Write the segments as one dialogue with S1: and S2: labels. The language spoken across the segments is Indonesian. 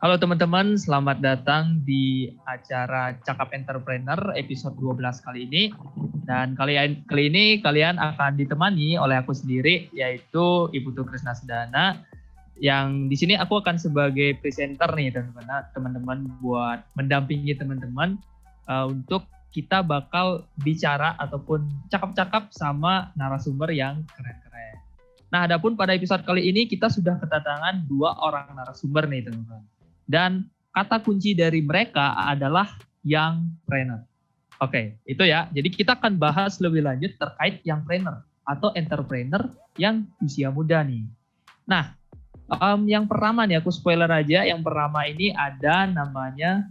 S1: Halo teman-teman, selamat datang di acara Cakap Entrepreneur episode 12 kali ini. Dan kali ini kalian akan ditemani oleh aku sendiri, yaitu Ibu Tu Krisna Sedana, yang di sini aku akan sebagai presenter nih teman-teman buat mendampingi teman-teman untuk kita bakal bicara ataupun cakap-cakap sama narasumber yang keren-keren. Nah, adapun pada episode kali ini kita sudah kedatangan 2 orang narasumber nih teman-teman. Dan kata kunci dari mereka adalah youngpreneur. Oke, itu ya. Jadi kita akan bahas lebih lanjut terkait youngpreneur atau entrepreneur yang usia muda nih. Nah, yang pertama nih aku spoiler aja. Yang pertama ini ada namanya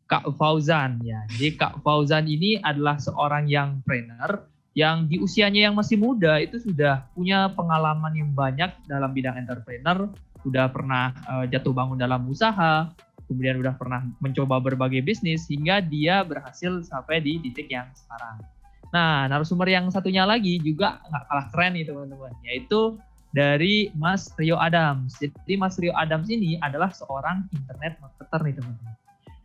S1: Kak Fauzan ya. Jadi Kak Fauzan ini adalah seorang youngpreneur yang di usianya yang masih muda itu sudah punya pengalaman yang banyak dalam bidang entrepreneur. Udah pernah jatuh bangun dalam usaha, kemudian udah pernah mencoba berbagai bisnis, hingga dia berhasil sampai di titik yang sekarang. Nah, narasumber yang satunya lagi juga nggak kalah keren nih teman-teman, yaitu dari Mas Rio Adams. Jadi Mas Rio Adams ini adalah seorang internet marketer nih teman-teman.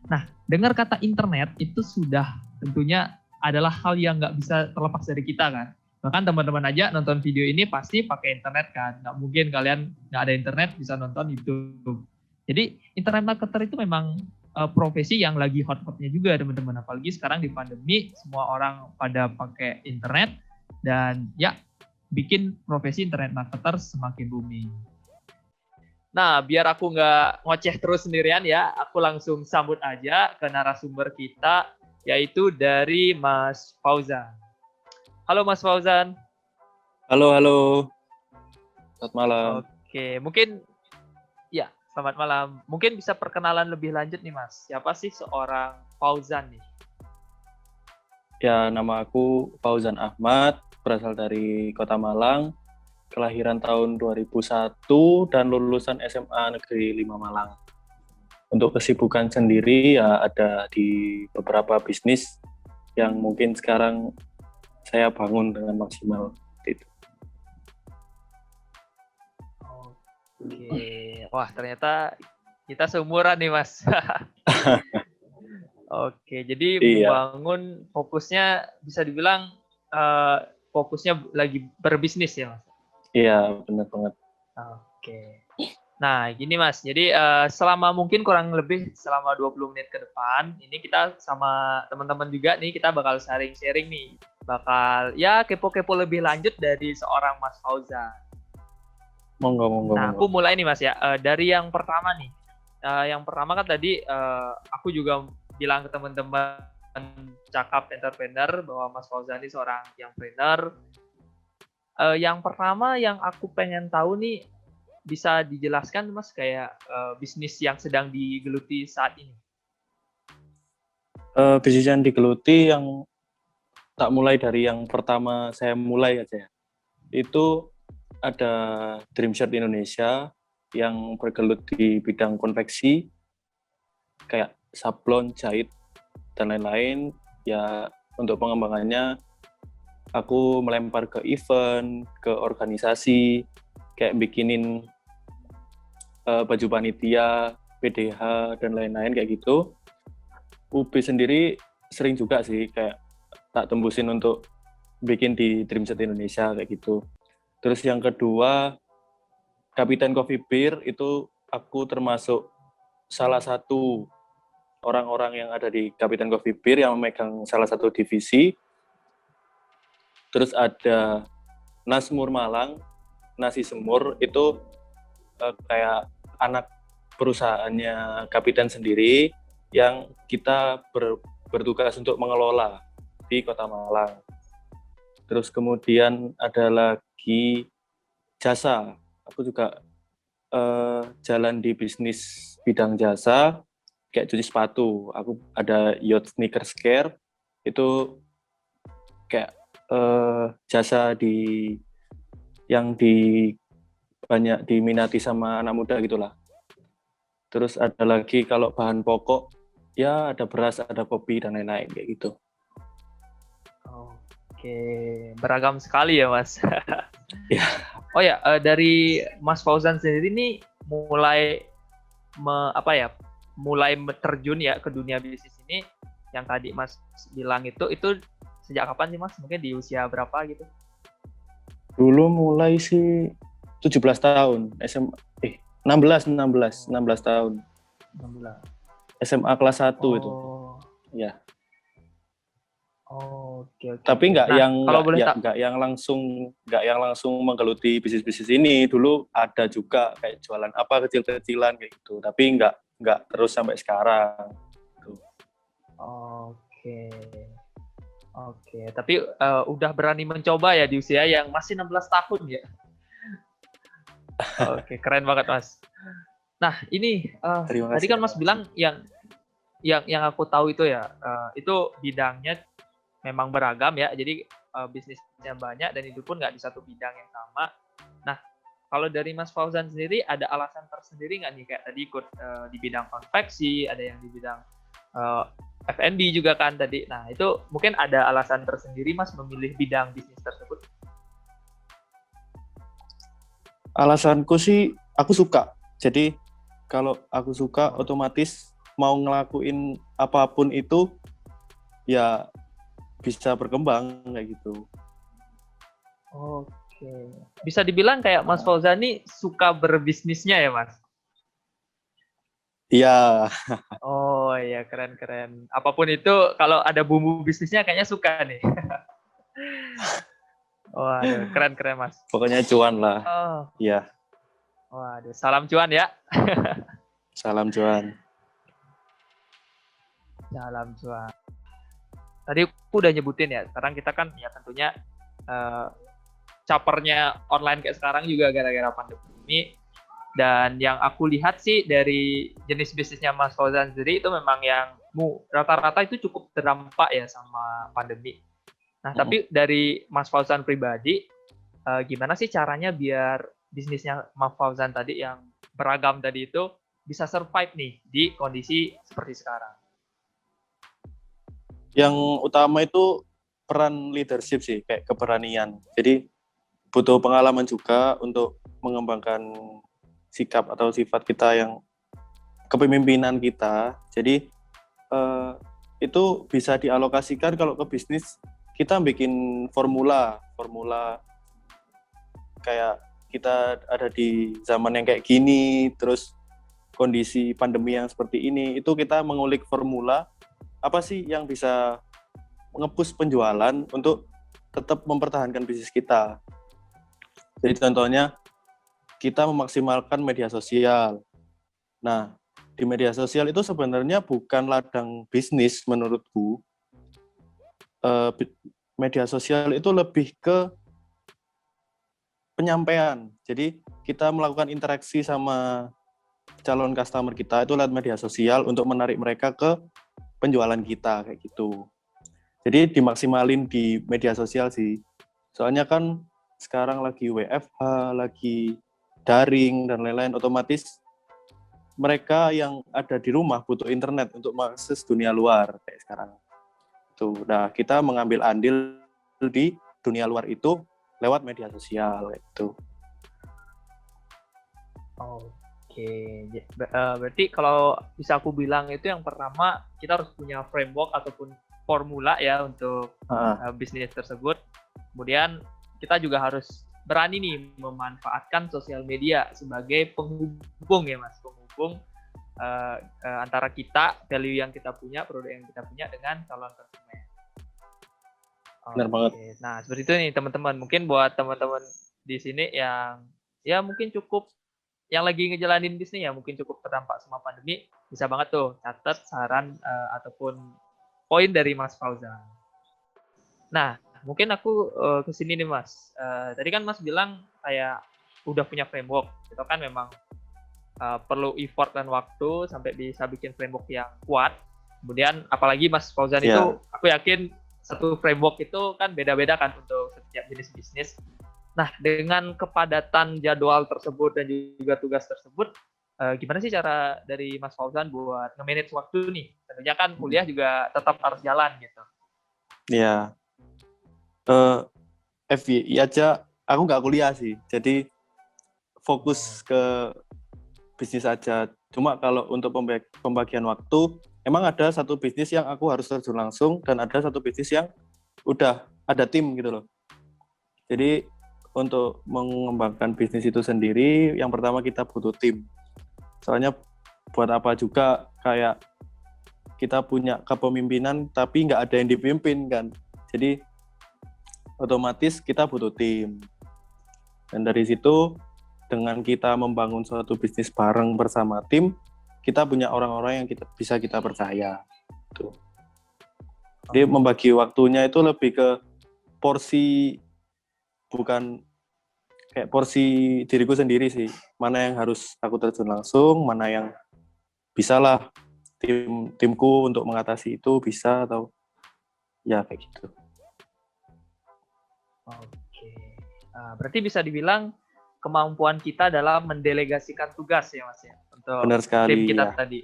S1: Nah, dengar kata internet itu sudah tentunya adalah hal yang nggak bisa terlepas dari kita kan. Bahkan teman-teman aja nonton video ini pasti pakai internet kan. Nggak mungkin kalian nggak ada internet bisa nonton YouTube. Jadi internet marketer itu memang profesi yang lagi hot-hotnya juga teman-teman. Apalagi sekarang di pandemi semua orang pada pakai internet. Dan ya bikin profesi internet marketer semakin booming. Nah biar aku nggak ngoceh terus sendirian ya. Aku langsung sambut aja ke narasumber kita. Yaitu dari Mas Fauzan. Halo Mas Fauzan.
S2: Halo. Selamat malam.
S1: Oke, mungkin ya, selamat malam. Mungkin bisa perkenalan lebih lanjut nih Mas. Siapa sih seorang Fauzan nih?
S2: Ya, nama aku Fauzan Ahmad, berasal dari Kota Malang, kelahiran tahun 2001 dan lulusan SMA Negeri 5 Malang. Untuk kesibukan sendiri ya ada di beberapa bisnis yang mungkin sekarang saya bangun dengan maksimal itu.
S1: Oke, wah ternyata kita seumuran nih Mas. Oke, jadi membangun fokusnya bisa dibilang fokusnya lagi berbisnis ya Mas?
S2: Iya, benar banget.
S1: Oke. Nah gini Mas, jadi selama mungkin kurang lebih selama 20 menit ke depan, ini kita sama teman-teman juga nih, kita bakal sharing-sharing nih. Bakal ya kepo-kepo lebih lanjut dari seorang Mas Fauzan.
S2: Monggo.
S1: Nah, aku mulai nih Mas ya. Dari yang pertama nih. Yang pertama kan tadi aku juga bilang ke teman-teman Cakap Entrepreneur bahwa Mas Fauzan ini seorang youngpreneur. Yang pertama yang aku pengen tahu nih, bisa dijelaskan Mas kayak bisnis yang sedang digeluti saat ini?
S2: Bisnis yang digeluti yang tak mulai dari yang pertama saya mulai aja ya. Itu ada Dream Shirt Indonesia yang bergelut di bidang konveksi, kayak sablon, jahit, dan lain-lain. Ya untuk pengembangannya aku melempar ke event, ke organisasi, kayak bikinin baju panitia, PDH, dan lain-lain kayak gitu. UB sendiri sering juga sih kayak tak tembusin untuk bikin di Dream Shirt Indonesia kayak gitu. Terus yang kedua, Kapiten Coffee Beer itu aku termasuk salah satu orang-orang yang ada di Kapiten Coffee Beer yang memegang salah satu divisi. Terus ada Nasmur Malang, Nasi Semur itu kayak anak perusahaannya Kapiten sendiri yang kita bertugas untuk mengelola di Kota Malang. Terus kemudian ada lagi jasa. Aku juga jalan di bisnis bidang jasa, kayak cuci sepatu. Aku ada Yacht Sneakers Care, itu kayak jasa yang banyak diminati sama anak muda gitulah. Terus ada lagi kalau bahan pokok, ya ada beras, ada kopi, dan lain-lain kayak gitu.
S1: Oke, beragam sekali ya Mas.
S2: Ya.
S1: Oh ya, dari Mas Fauzan sendiri nih mulai mulai terjun ya ke dunia bisnis ini yang tadi Mas bilang itu sejak kapan sih Mas? Mungkin di usia berapa gitu?
S2: Dulu mulai sih 17 tahun, 16 tahun.
S1: 16.
S2: SMA kelas 1 itu.
S1: Oh.
S2: Ya.
S1: Oh, oke.
S2: Tapi
S1: Nah, kalau boleh
S2: nggak yang langsung menggeluti bisnis ini. Dulu ada juga kayak jualan apa kecil-kecilan kayak gitu. Tapi nggak terus sampai sekarang. Gitu.
S1: Oke. Tapi udah berani mencoba ya di usia yang masih 16 tahun ya. Oke, keren banget Mas. Nah, ini tadi kan Mas bilang yang aku tahu itu ya, itu bidangnya memang beragam ya, jadi bisnisnya banyak dan itu pun nggak di satu bidang yang sama. Nah, kalau dari Mas Fauzan sendiri ada alasan tersendiri nggak nih, kayak tadi ikut di bidang konveksi, ada yang di bidang F&B juga kan tadi. Nah, itu mungkin ada alasan tersendiri Mas memilih bidang bisnis tersebut?
S2: Alasanku sih aku suka. Jadi kalau aku suka otomatis mau ngelakuin apapun itu ya bisa berkembang kayak gitu.
S1: Oke. Bisa dibilang kayak Mas Fauzan ini suka berbisnisnya ya, Mas?
S2: Iya.
S1: Oh iya, keren. Apapun itu kalau ada bumbu bisnisnya kayaknya suka nih. Waduh, keren Mas.
S2: Pokoknya cuan lah.
S1: Oh.
S2: Iya.
S1: Waduh, salam cuan ya.
S2: Salam cuan.
S1: Salam cuan. Tadi aku udah nyebutin ya, sekarang kita kan ya tentunya capernya online kayak sekarang juga gara-gara pandemi ini. Dan yang aku lihat sih dari jenis bisnisnya Mas Fauzan sendiri itu memang yang rata-rata itu cukup terdampak ya sama pandemi. Nah, tapi dari Mas Fauzan pribadi, gimana sih caranya biar bisnisnya Mas Fauzan tadi yang beragam tadi itu bisa survive nih di kondisi seperti sekarang?
S2: Yang utama itu peran leadership sih, kayak keberanian. Jadi butuh pengalaman juga untuk mengembangkan sikap atau sifat kita yang kepemimpinan kita. Jadi itu bisa dialokasikan kalau ke bisnis, kita bikin formula kayak kita ada di zaman yang kayak gini, terus kondisi pandemi yang seperti ini, itu kita mengulik formula apa sih yang bisa nge-push penjualan untuk tetap mempertahankan bisnis kita. Jadi contohnya kita memaksimalkan media sosial. Nah, di media sosial itu sebenarnya bukan ladang bisnis menurutku. Media sosial itu lebih ke penyampaian. Jadi kita melakukan interaksi sama calon customer kita itu lewat media sosial untuk menarik mereka ke penjualan kita kayak gitu. Jadi dimaksimalin di media sosial sih. Soalnya kan sekarang lagi WFH, lagi daring dan lain-lain, otomatis mereka yang ada di rumah butuh internet untuk mengakses dunia luar kayak sekarang. Tuh, nah kita mengambil andil di dunia luar itu lewat media sosial itu.
S1: Oke, berarti kalau bisa aku bilang itu yang pertama kita harus punya framework ataupun formula ya untuk bisnis tersebut. Kemudian kita juga harus berani nih memanfaatkan sosial media sebagai penghubung ya Mas, penghubung antara kita, value yang kita punya, produk yang kita punya dengan calon konsumen.
S2: Benar banget.
S1: Nah, seperti itu nih teman-teman. Mungkin buat teman-teman di sini yang ya mungkin cukup yang lagi ngejalanin bisnis ya mungkin cukup terdampak sama pandemi, bisa banget tuh catat saran ataupun poin dari Mas Fauzan. Nah, mungkin aku kesini nih Mas. Tadi kan Mas bilang kayak udah punya framework, itu kan memang perlu effort dan waktu sampai bisa bikin framework yang kuat. Kemudian apalagi Mas Fauzan itu, aku yakin satu framework itu kan beda-beda kan untuk setiap jenis bisnis. Nah, dengan kepadatan jadwal tersebut dan juga tugas tersebut, gimana sih cara dari Mas Fauzan buat nge-manage waktu nih? Tentunya kan kuliah juga tetap harus jalan gitu.
S2: Iya. FYI aja, aku nggak kuliah sih. Jadi fokus ke bisnis aja. Cuma kalau untuk pembagian waktu, emang ada satu bisnis yang aku harus terjun langsung dan ada satu bisnis yang udah ada tim gitu loh. Jadi untuk mengembangkan bisnis itu sendiri, yang pertama kita butuh tim. Soalnya buat apa juga kayak kita punya kepemimpinan tapi nggak ada yang dipimpin kan. Jadi otomatis kita butuh tim. Dan dari situ dengan kita membangun suatu bisnis bareng bersama tim, kita punya orang-orang yang bisa kita percaya. Tuh. Jadi membagi waktunya itu lebih ke porsi, bukan kayak porsi diriku sendiri sih. Mana yang harus aku terjun langsung, mana yang bisalah timku untuk mengatasi itu bisa, atau ya kayak gitu.
S1: Oke. Berarti bisa dibilang kemampuan kita dalam mendelegasikan tugas ya Mas ya untuk
S2: Benar sekali,
S1: tim kita
S2: ya.
S1: tadi.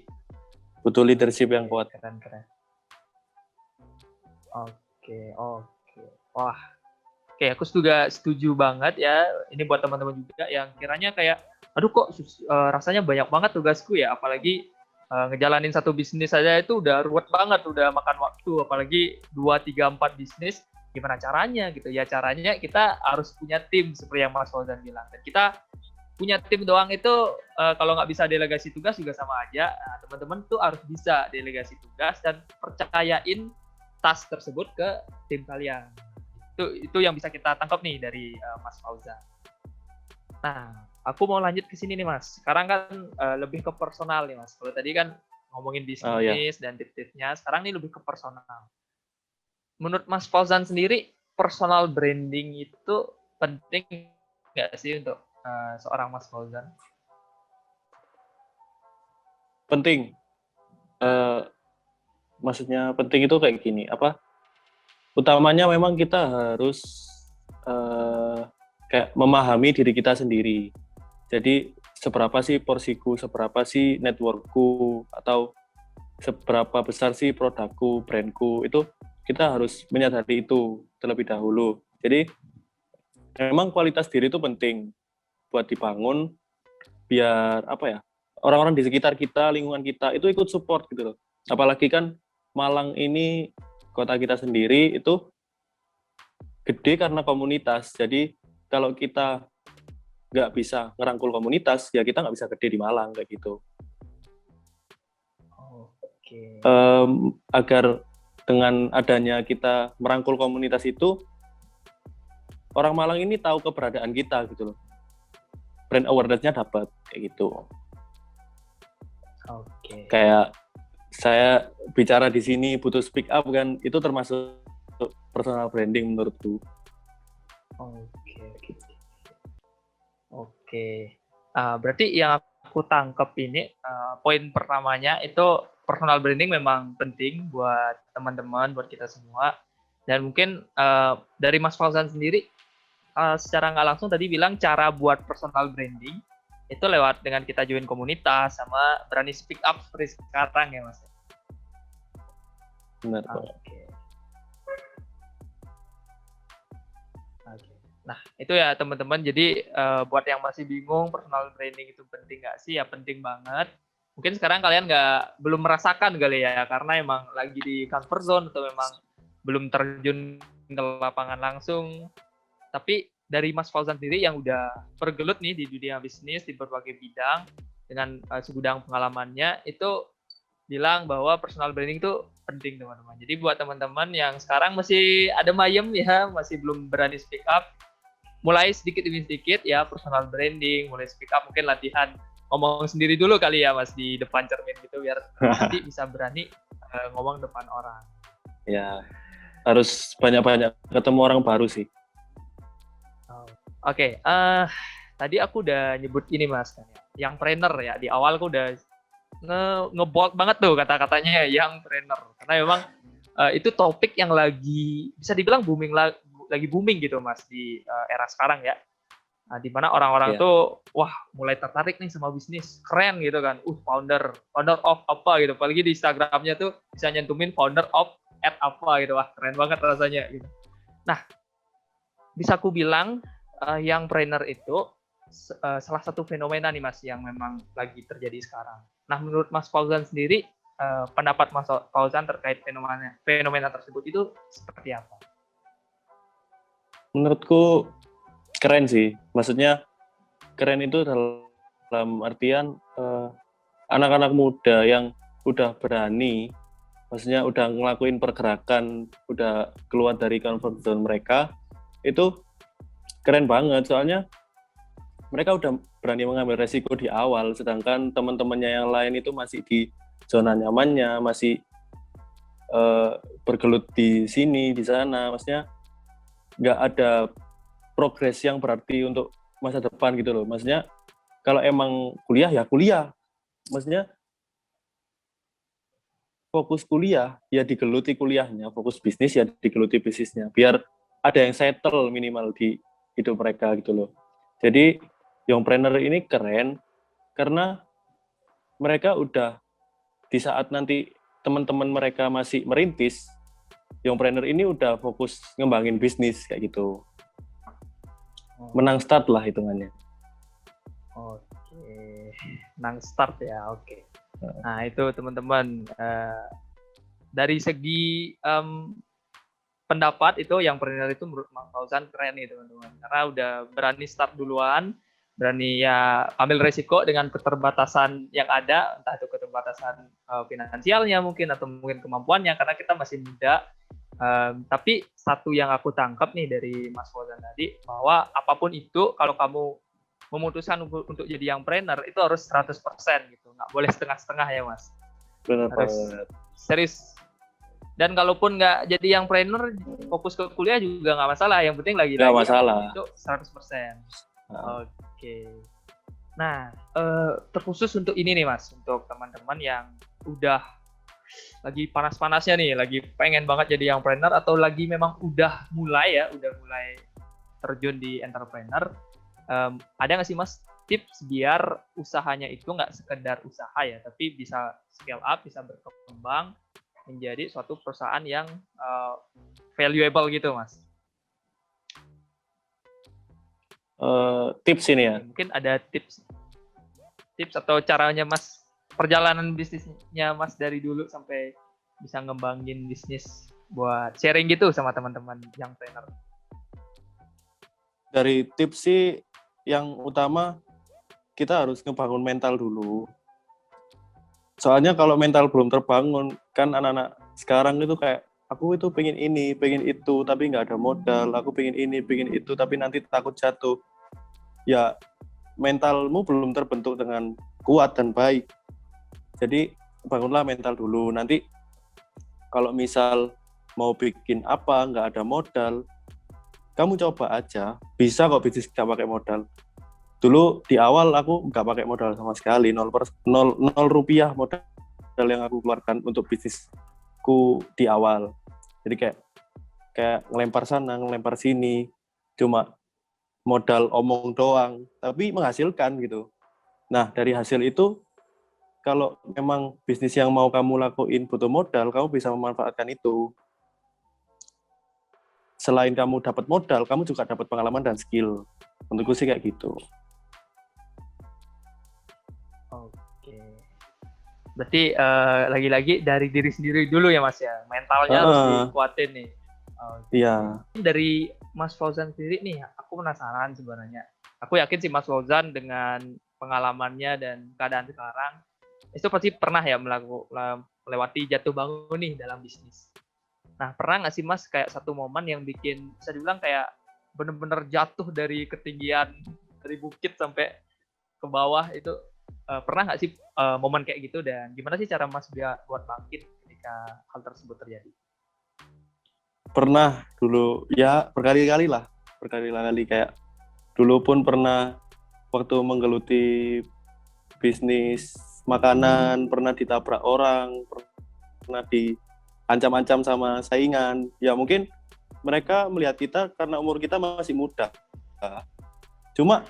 S2: Butuh leadership yang kuat.
S1: Keren. Oke. Wah. Oke, aku juga setuju banget ya. Ini buat teman-teman juga yang kiranya kayak, aduh kok rasanya banyak banget tugasku ya. Apalagi ngejalanin satu bisnis saja itu udah ruwet banget, udah makan waktu. Apalagi 2, 3, 4 bisnis. Gimana caranya gitu ya? Caranya kita harus punya tim seperti yang Mas Fauzan bilang. Dan kita punya tim doang itu kalau nggak bisa delegasi tugas juga sama aja. Nah, teman-teman tuh harus bisa delegasi tugas dan percayain task tersebut ke tim kalian. Itu yang bisa kita tangkap nih dari Mas Fauzan. Nah, aku mau lanjut ke sini nih Mas. Sekarang kan lebih ke personal nih Mas. Kalau tadi kan ngomongin bisnis dan tips-tipsnya, sekarang nih lebih ke personal. Menurut Mas Fauzan sendiri, personal branding itu penting nggak sih untuk seorang Mas Fauzan?
S2: Penting. Maksudnya penting itu kayak gini, utamanya memang kita harus kayak memahami diri kita sendiri. Jadi seberapa sih porsiku, seberapa sih networkku, atau seberapa besar sih produkku, brandku, itu kita harus menyadari itu terlebih dahulu. Jadi memang kualitas diri itu penting buat dibangun, biar orang-orang di sekitar kita, lingkungan kita itu ikut support gitu loh. Apalagi kan Malang ini, kota kita sendiri itu gede karena komunitas. Jadi kalau kita nggak bisa ngerangkul komunitas, ya kita nggak bisa gede di Malang kayak gitu.
S1: Oke.
S2: Agar dengan adanya kita merangkul komunitas itu, orang Malang ini tahu keberadaan kita gitu loh. Brand awareness-nya dapat kayak gitu.
S1: Oke.
S2: Kayak saya bicara di sini butuh speak up kan, itu termasuk personal branding menurutku.
S1: Oke. Berarti yang aku tangkap ini poin pertamanya itu personal branding memang penting buat teman-teman, buat kita semua. Dan mungkin dari Mas Fauzan sendiri secara nggak langsung tadi bilang cara buat personal branding itu lewat dengan kita join komunitas sama berani speak up seperti sekarang ya Mas.
S2: Benar.
S1: Oke. Nah itu ya teman-teman. Jadi buat yang masih bingung personal branding itu penting nggak sih? Ya penting banget. Mungkin sekarang kalian belum merasakan kali ya, karena emang lagi di comfort zone atau memang belum terjun ke lapangan langsung. Tapi dari Mas Fauzan sendiri yang udah bergelut nih di dunia bisnis di berbagai bidang dengan segudang pengalamannya, itu bilang bahwa personal branding itu penting teman-teman. Jadi buat teman-teman yang sekarang masih ada mayem ya, masih belum berani speak up, mulai sedikit demi sedikit ya personal branding, mulai speak up, mungkin latihan ngomong sendiri dulu kali ya Mas di depan cermin gitu biar nanti bisa berani ngomong depan orang.
S2: Ya, harus banyak-banyak ketemu orang baru sih.
S1: Oke, tadi aku udah nyebut ini Mas, yang trainer ya. Di awal aku udah nge-bold banget tuh kata-katanya yang trainer. Karena memang itu topik yang lagi bisa dibilang lagi booming gitu Mas di era sekarang ya. Di mana orang-orang tuh wah mulai tertarik nih sama bisnis, keren gitu kan. Founder of apa gitu. Apalagi di Instagramnya tuh bisa nyentumin founder of at apa gitu. Wah keren banget rasanya gitu. Nah, bisa aku bilang yang trainer itu salah satu fenomena nih Mas yang memang lagi terjadi sekarang. Nah, menurut Mas Fauzan sendiri, pendapat Mas Fauzan terkait fenomena tersebut itu seperti apa?
S2: Menurutku keren sih. Maksudnya keren itu dalam artian anak-anak muda yang udah berani, maksudnya udah ngelakuin pergerakan, udah keluar dari comfort zone mereka, itu keren banget. Soalnya mereka udah berani mengambil resiko di awal, sedangkan teman-temannya yang lain itu masih di zona nyamannya, masih bergelut di sini, di sana. Maksudnya nggak ada progres yang berarti untuk masa depan gitu loh. Maksudnya kalau emang kuliah ya kuliah. Maksudnya fokus kuliah ya digeluti kuliahnya, fokus bisnis ya digeluti bisnisnya. Biar ada yang settle minimal di hidup mereka gitu loh. Jadi youngpreneur ini keren karena mereka udah di saat nanti teman-teman mereka masih merintis, youngpreneur ini udah fokus ngembangin bisnis kayak gitu. Menang start lah hitungannya.
S1: Oke, menang start ya, oke. Nah itu teman-teman, dari segi pendapat itu yang pernah itu menurut Mas Fauzan keren nih teman-teman, karena udah berani start duluan, berani ya ambil resiko dengan keterbatasan yang ada, entah itu keterbatasan finansialnya mungkin atau mungkin kemampuannya karena kita masih muda. Tapi satu yang aku tangkap nih dari Mas Fauzan tadi, bahwa apapun itu kalau kamu memutuskan untuk jadi youngpreneur itu harus 100% gitu, nggak boleh setengah-setengah ya Mas.
S2: Benar
S1: Harus
S2: banget.
S1: serius. Dan kalaupun nggak jadi youngpreneur, fokus ke kuliah juga nggak masalah. Yang penting lagi-lagi
S2: Nggak masalah.
S1: itu 100%. Oke. Nah, terkhusus untuk ini nih Mas, untuk teman-teman yang udah lagi panas-panasnya nih, lagi pengen banget jadi youngpreneur atau lagi memang udah mulai terjun di entrepreneur. Ada nggak sih Mas tips biar usahanya itu nggak sekedar usaha ya, tapi bisa scale up, bisa berkembang menjadi suatu perusahaan yang valuable gitu Mas?
S2: Tips ini ya?
S1: Mungkin ada tips atau caranya Mas, perjalanan bisnisnya Mas dari dulu sampai bisa ngembangin bisnis buat sharing gitu sama teman-teman youngpreneur.
S2: Dari tips sih yang utama kita harus ngebangun mental dulu. Soalnya kalau mental belum terbangun, kan anak-anak sekarang itu kayak aku itu pengen ini, pengen itu, tapi nggak ada modal. Aku pengen ini, pengen itu, tapi nanti takut jatuh. Ya mentalmu belum terbentuk dengan kuat dan baik. Jadi bangunlah mental dulu. Nanti kalau misal mau bikin apa, nggak ada modal, kamu coba aja, bisa kok bisnis nggak pakai modal. Dulu di awal aku nggak pakai modal sama sekali, 0 rupiah modal yang aku keluarkan untuk bisnisku di awal. Jadi kayak ngelempar sana, ngelempar sini, cuma modal omong doang, tapi menghasilkan gitu. Nah dari hasil itu, kalau memang bisnis yang mau kamu lakuin butuh modal, kamu bisa memanfaatkan itu. Selain kamu dapat modal, kamu juga dapat pengalaman dan skill. Menurutku sih kayak gitu.
S1: Oke. Berarti lagi-lagi dari diri sendiri dulu ya Mas ya. Mentalnya harus dikuatin nih.
S2: Iya.
S1: Dari Mas Fauzan sendiri nih, aku penasaran sebenarnya. Aku yakin sih Mas Fauzan dengan pengalamannya dan keadaan sekarang, itu pasti pernah ya melewati jatuh bangun nih dalam bisnis. Nah, pernah nggak sih Mas kayak satu momen yang bikin, bisa dibilang kayak bener-bener jatuh dari ketinggian, dari bukit sampai ke bawah itu, pernah nggak sih momen kayak gitu, dan gimana sih cara Mas buat bangkit ketika hal tersebut terjadi?
S2: Pernah dulu, ya berkali-kali kayak dulu pun pernah waktu menggeluti bisnis makanan, pernah ditabrak orang, pernah diancam-ancam sama saingan. Ya mungkin mereka melihat kita karena umur kita masih muda. Cuma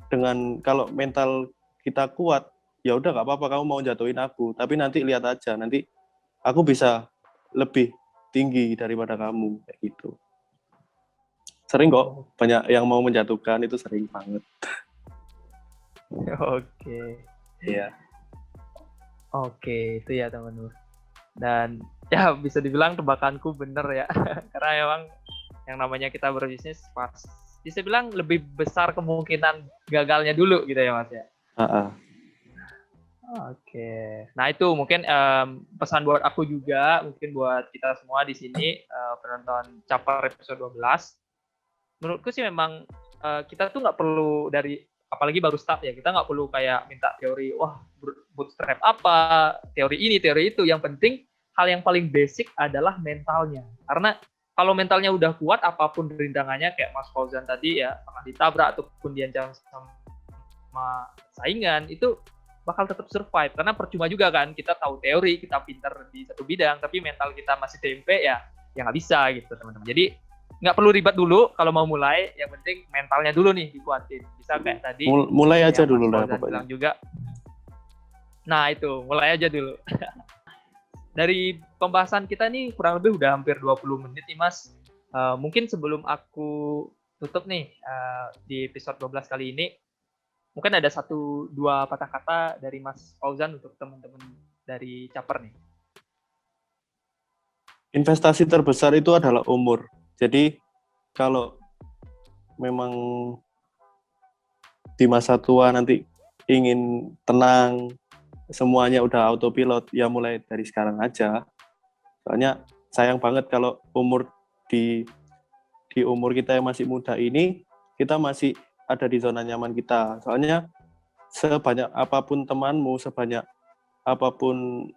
S2: dengan kalau mental kita kuat, ya udah nggak apa-apa kamu mau jatuhin aku, tapi nanti lihat aja, nanti aku bisa lebih tinggi daripada kamu kayak gitu. Sering kok banyak yang mau menjatuhkan, itu sering banget.
S1: Oke.
S2: Iya.
S1: Oke, itu ya teman-teman. Dan ya bisa dibilang tebakanku bener ya. Karena emang yang namanya kita berbisnis pas bisa bilang lebih besar kemungkinan gagalnya dulu gitu ya Mas ya.
S2: Ah,
S1: Oke. Nah, itu mungkin pesan buat aku juga, mungkin buat kita semua di sini penonton Caper episode 12. Menurutku sih memang kita tuh nggak perlu dari apalagi baru start ya, kita nggak perlu kayak minta teori wah bootstrap apa, teori ini, teori itu. Yang penting hal yang paling basic adalah mentalnya. Karena kalau mentalnya udah kuat, apapun rintangannya kayak Mas Fauzan tadi ya, akan ditabrak ataupun diancam sama saingan, itu bakal tetap survive. Karena percuma juga kan, kita tahu teori, kita pinter di satu bidang, tapi mental kita masih tempe ya nggak bisa gitu teman-teman. Jadi nggak perlu ribet dulu kalau mau mulai, yang penting mentalnya dulu nih dikuatin. Bisa kayak tadi
S2: mulai aja
S1: yang Mas
S2: dulu lah
S1: Fauzan
S2: pokoknya.
S1: bilang juga. Nah itu, mulai aja dulu. Dari pembahasan kita nih kurang lebih udah hampir 20 menit nih Mas. Mungkin sebelum aku tutup nih di episode 12 kali ini, mungkin ada 1-2 patah kata dari Mas Fauzan untuk teman-teman dari Caper nih.
S2: Investasi terbesar itu adalah umur. Jadi kalau memang di masa tua nanti ingin tenang, semuanya udah autopilot, ya mulai dari sekarang aja. Soalnya sayang banget kalau umur di umur kita yang masih muda ini, kita masih ada di zona nyaman kita. Soalnya sebanyak apapun temanmu, sebanyak apapun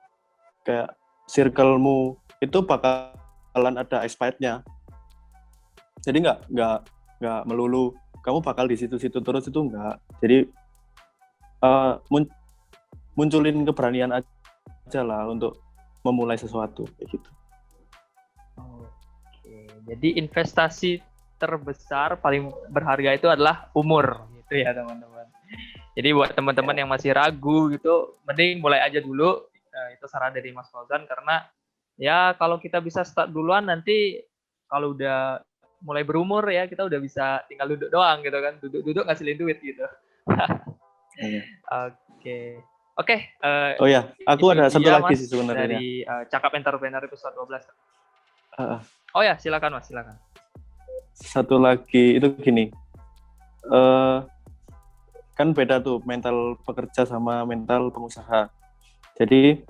S2: kayak circle-mu, itu bakalan ada expired-nya. Jadi nggak melulu kamu bakal di situ-situ terus, itu enggak. Jadi munculin keberanian aja lah untuk memulai sesuatu kayak gitu.
S1: Oke, jadi investasi terbesar paling berharga itu adalah umur gitu ya teman-teman. Jadi buat teman-teman yang masih ragu gitu, mending mulai aja dulu. Itu saran dari Mas Fauzan, karena ya kalau kita bisa start duluan, nanti kalau udah mulai berumur ya kita udah bisa tinggal duduk doang gitu kan, duduk-duduk ngasilin duit gitu. Oke. Oke,
S2: Oh ya, aku ada satu lagi sih sebenarnya.
S1: dari Cakap Entrepreneur episode 12.
S2: Uh,
S1: Oh ya, silakan Mas, silakan.
S2: Satu lagi itu gini, kan beda tuh mental pekerja sama mental pengusaha. Jadi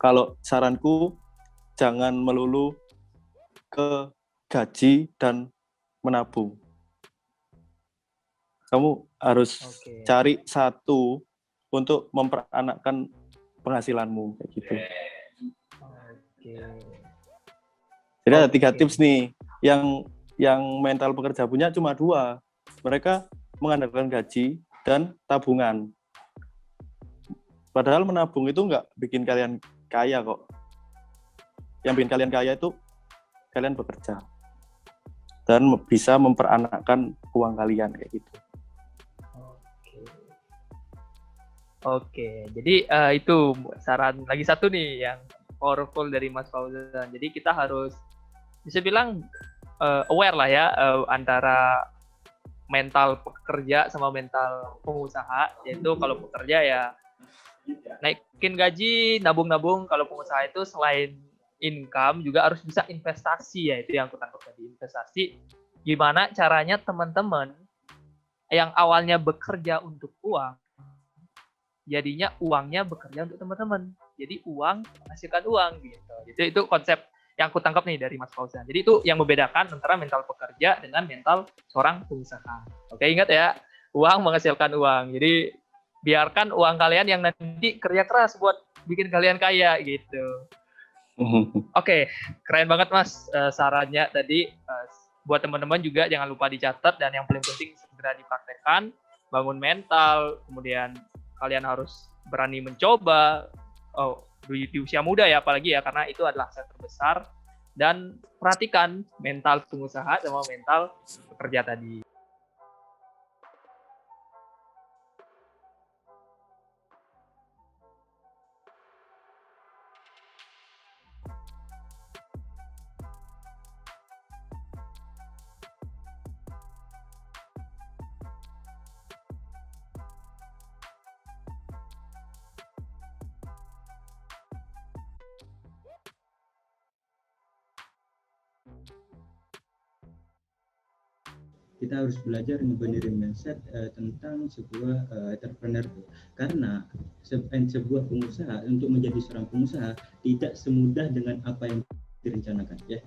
S2: kalau saranku jangan melulu ke gaji dan menabung. Kamu harus cari satu untuk memperanakkan penghasilanmu kayak gitu. Jadi ada 3 tips nih. Yang mental pekerja punya cuma 2. Mereka mengandalkan gaji dan tabungan. Padahal menabung itu nggak bikin kalian kaya kok. Yang bikin kalian kaya itu kalian bekerja dan bisa memperanakkan uang kalian kayak gitu.
S1: Oke, jadi itu saran lagi satu nih yang powerful dari Mas Fauzan. Jadi kita harus bisa bilang aware lah ya antara mental pekerja sama mental pengusaha. Yaitu kalau pekerja ya naikin gaji, nabung-nabung. Kalau pengusaha itu selain income juga harus bisa investasi, ya itu yang aku tangkap tadi, investasi. Gimana caranya teman-teman yang awalnya bekerja untuk uang, jadinya uangnya bekerja untuk teman-teman. Jadi uang menghasilkan uang gitu. Jadi itu konsep yang aku tangkap nih dari Mas Fauzan. Jadi itu yang membedakan antara mental pekerja dengan mental seorang pengusaha. Oke, ingat ya, uang menghasilkan uang. Jadi biarkan uang kalian yang nanti kerja keras buat bikin kalian kaya gitu. Oke, keren banget Mas sarannya tadi. Buat teman-teman juga jangan lupa dicatat, dan yang paling penting segera dipraktekkan, bangun mental, kemudian kalian harus berani mencoba di usia muda ya, apalagi ya, karena itu adalah aset terbesar. Dan perhatikan mental pengusaha sama mental pekerja tadi.
S3: kita harus belajar ngebenerin mindset tentang sebuah entrepreneur tuh. Karena sebuah pengusaha, untuk menjadi seorang pengusaha tidak semudah dengan apa yang direncanakan ya.